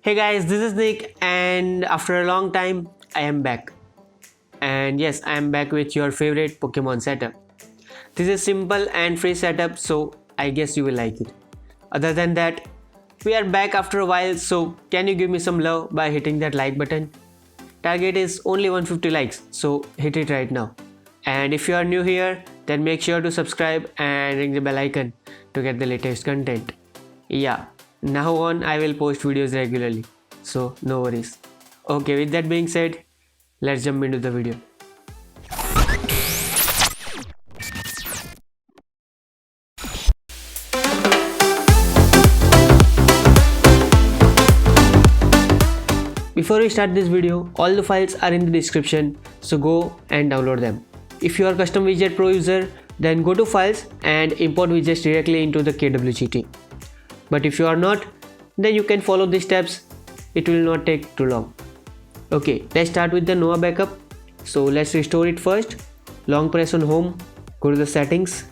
Hey guys, this is Nick, and after a long time, I am back. And yes, I am back with your favorite Pokemon setup. This is simple and free setup, so I guess you will like it. Other than that, we are back after a while, so can you give me some love by hitting that like button? Target is only 150 likes, so hit it right now. And if you are new here, then make sure to subscribe and ring the bell icon to get the latest content. Yeah, now on I will post videos regularly, so no worries. Okay, with that being said, let's jump into the video. Before we start this video, all the files are in the description, so go and download them. If you are custom widget pro user, then go to files and import widgets directly into the KWGT. But if you are not, then you can follow these steps. It will not take too long. Okay, let's start with the Noah backup. So let's restore it first. Long press on home, go to the settings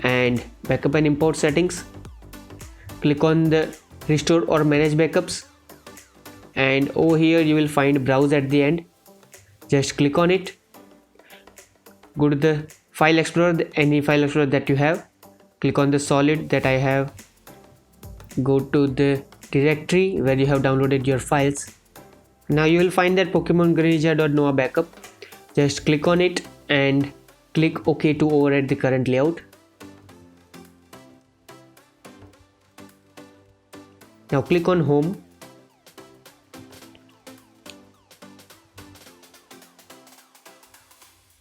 and backup and import settings. Click on the restore or manage backups, and over here you will find browse at the end. Just click on it. Go to the file explorer, any file explorer that you have. Click on the solid that I have. Go to the directory where you have downloaded your files. Now you will find that Pokemon-Greninja.Noah backup. Just click on it and click OK to override the current layout. Now click on home.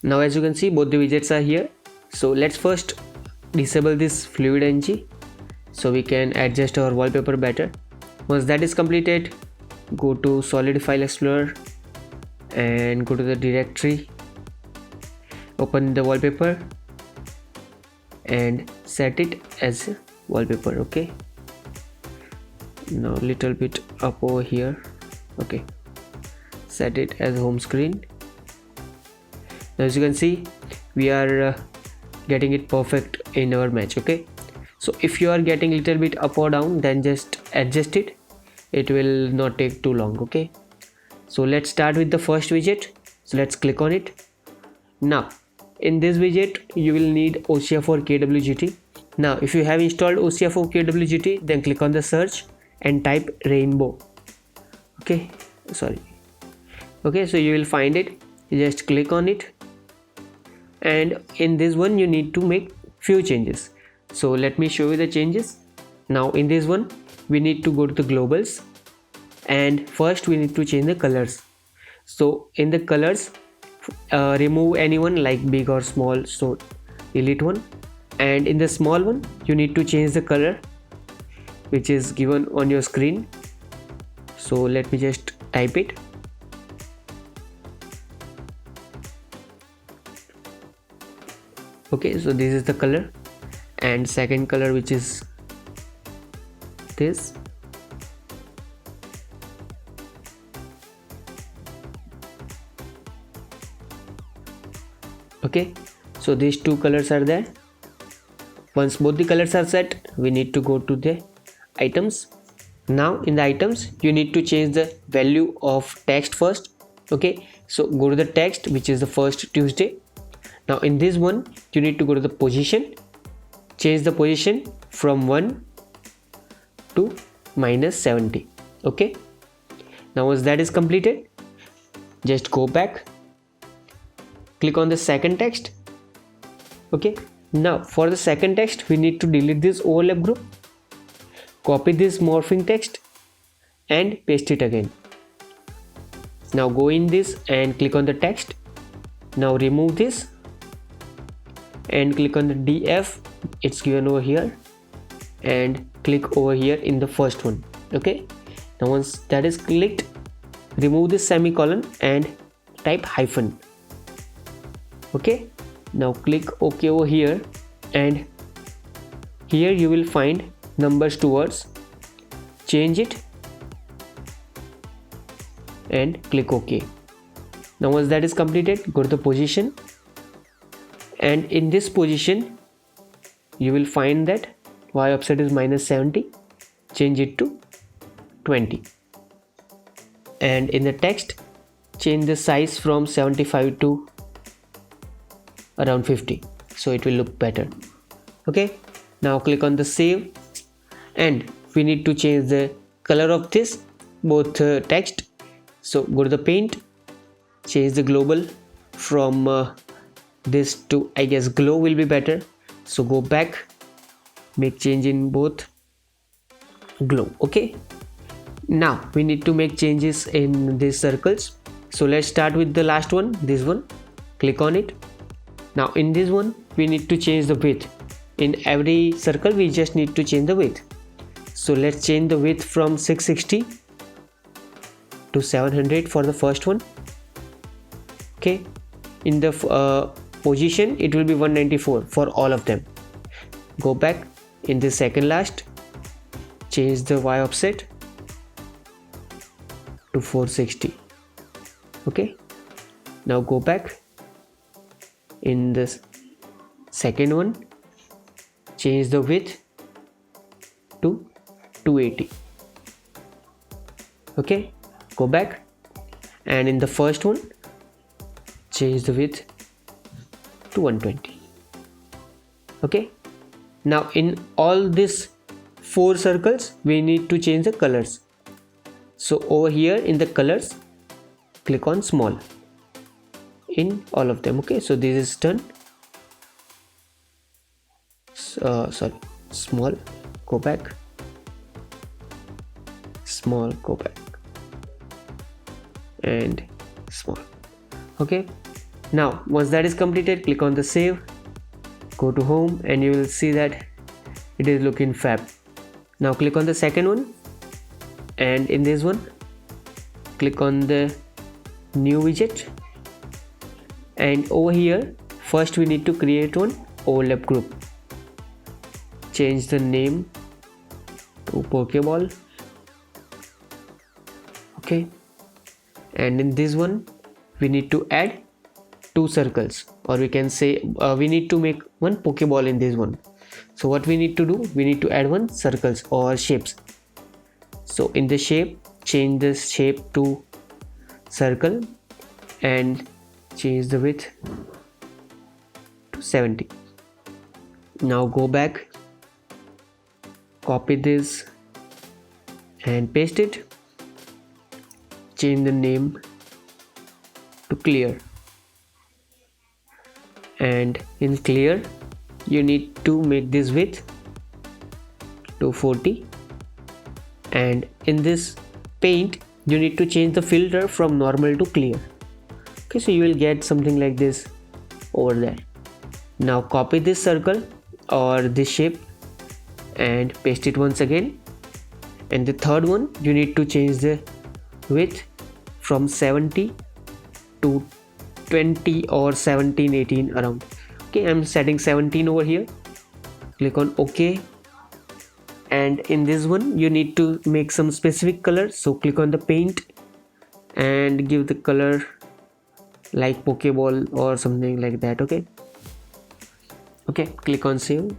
Now as you can see, both the widgets are here. So let's first disable this fluid ng so we can adjust our wallpaper better. Once that is completed, go to solid file explorer and go to the directory. Open the wallpaper and set it as wallpaper. Okay, now little bit up over here. Okay, set it as home screen. Now as you can see, we are getting it perfect in our match. Okay, so if you are getting a little bit up or down, then just adjust it. It will not take too long. Okay, so let's start with the first widget. So let's click on it. Now in this widget you will need OCR for KWGT. Now if you have installed OCR for KWGT, then click on the search and type rainbow. Okay, sorry. Okay, so you will find it. You just click on it, and in this one you need to make few changes. So let me show you the changes. Now in this one we need to go to the globals, and first we need to change the colors. So in the colors, remove anyone like big or small, so delete one, and in the small one you need to change the color which is given on your screen. So let me just type it. Okay, so this is the color, and second color which is this. Okay, so these two colors are there. Once both the colors are set, we need to go to the items. Now in the items you need to change the value of text first. Okay, so go to the text which is the first Tuesday. Now in this one you need to go to the position, change the position from 1 to -70. Okay, now once that is completed, just go back, click on the second text. Okay, now for the second text we need to delete this overlap group, copy this morphing text and paste it again. Now go in this and click on the text. Now remove this and click on the DF, it's given over here, and click over here in the first one. Okay, now once that is clicked, remove this semicolon and type hyphen. Okay, now click OK over here, and here you will find numbers to words. Change it and click OK. Now once that is completed, go to the position, and in this position you will find that y offset is -70. Change it to 20. And in the text, change the size from 75 to around 50, so it will look better. Okay, now click on the save, and we need to change the color of this both text. So go to the paint, change the global from this to, I guess, glow will be better. So go back, make change in both glow. Okay, now we need to make changes in these circles. So let's start with the last one, this one. Click on it. Now in this one we need to change the width. In every circle we just need to change the width. So let's change the width from 660 to 700 for the first one. Okay, in the position it will be 194 for all of them. Go back, in the second last, change the Y offset to 460. Okay, now go back, in this second one, change the width to 280. Okay, go back, and in the first one, change the width to 120. Okay, now in all these 4 circles we need to change the colors. So over here in the colors, click on small in all of them. Okay, so this is done. Small, go back, small, go back, and small. Okay, now once that is completed, click on the save, go to home, and you will see that it is looking fab. Now click on the second one, and in this one click on the new widget, and over here first we need to create one overlap group. Change the name to Pokeball. Okay, and in this one we need to add 2 circles, or we can say we need to make one Pokeball in this one. So what we need to do, we need to add one circles or shapes. So in the shape, change this shape to circle and change the width to 70. Now go back, copy this and paste it. Change the name to clear, and in clear you need to make this width to 40, and in this paint you need to change the filter from normal to clear. Okay, so you will get something like this over there. Now copy this circle or this shape and paste it once again, and the third one you need to change the width from 70 to 20 or 17, 18 around. Okay, I'm setting 17 over here. Click on OK, and in this one you need to make some specific color. So click on the paint and give the color like Pokeball or something like that. Okay, click on save.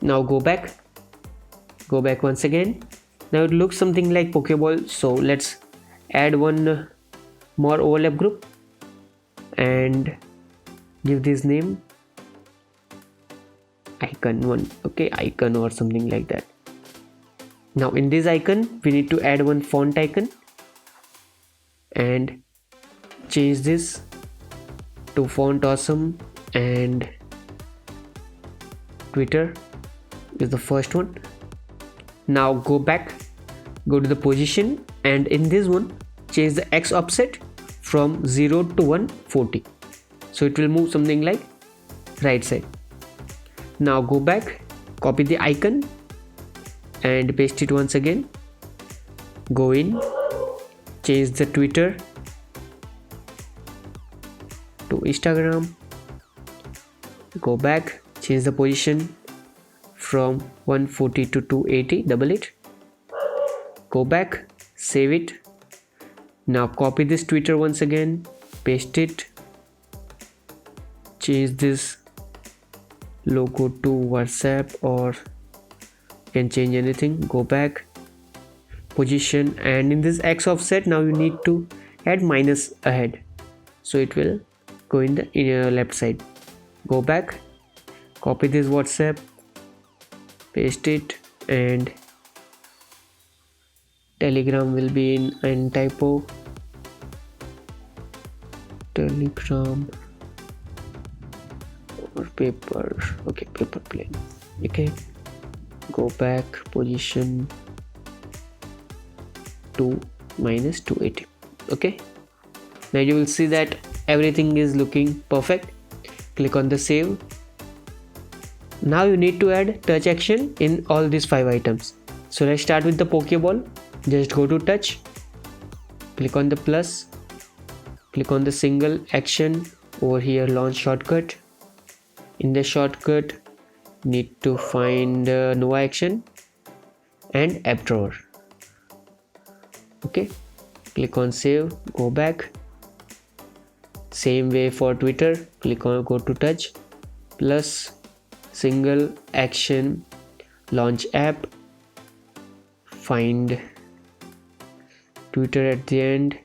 Now go back once again. Now it looks something like Pokeball, so let's add one more overlap group and give this name icon 1. Okay, icon or something like that. Now in this icon we need to add one font icon and change this to Font Awesome, and Twitter is the first one. Now go back, go to the position, and in this one change the X offset from 0 to 140, so it will move something like right side. Now go back, copy the icon and paste it once again. Go in, change the Twitter to Instagram. Go back, change the position from 140 to 280, double it. Go back, save it. Now copy this Twitter once again, paste it, change this logo to WhatsApp, or you can change anything. Go back, position, and in this X offset now you need to add minus ahead, so it will go in the left side. Go back, copy this WhatsApp, paste it, and Telegram will be in typo. Telegram or paper. Okay, paper plane. Okay, go back, position 2 minus 280. Okay, now you will see that everything is looking perfect. Click on the save. Now you need to add touch action in all these 5 items. So let's start with the Pokeball. Just go to touch, click on the plus, click on the single action over here, launch shortcut. In the shortcut need to find no action and app drawer. Okay, click on save, go back. Same way for Twitter, click on go to touch, plus single action, launch app, find Twitter at the end.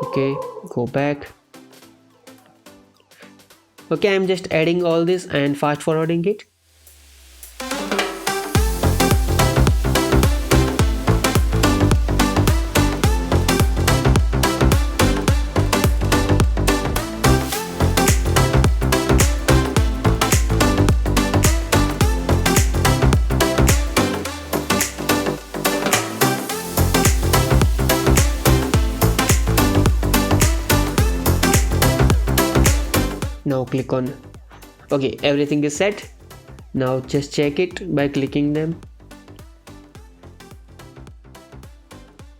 Okay, go back. Okay, I'm just adding all this and fast forwarding it. Now click on okay, everything is set. Now just check it by clicking them.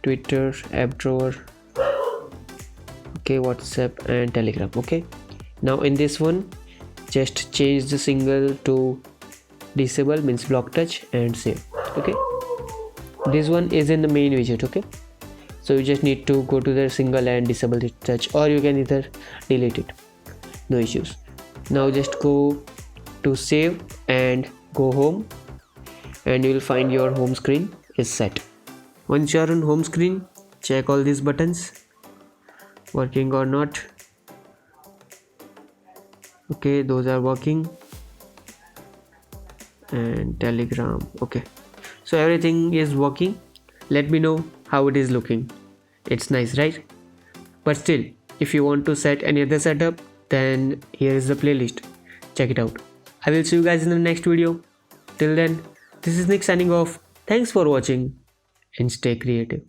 Twitter, app drawer, okay, WhatsApp and Telegram. Okay, now in this one just change the single to disable, means block touch, and save. Okay, this one is in the main widget. Okay, so you just need to go to the single and disable the touch, or you can either delete it, no issues. Now just go to save and go home, and you will find your home screen is set. Once you are on home screen, check all these buttons working or not. Okay, those are working, and Telegram. Okay, so everything is working. Let me know how it is looking. It's nice, right? But still, if you want to set any other setup, then here is the playlist. Check it out. I will see you guys in the next video. Till then, this is Nick signing off. Thanks for watching and stay creative.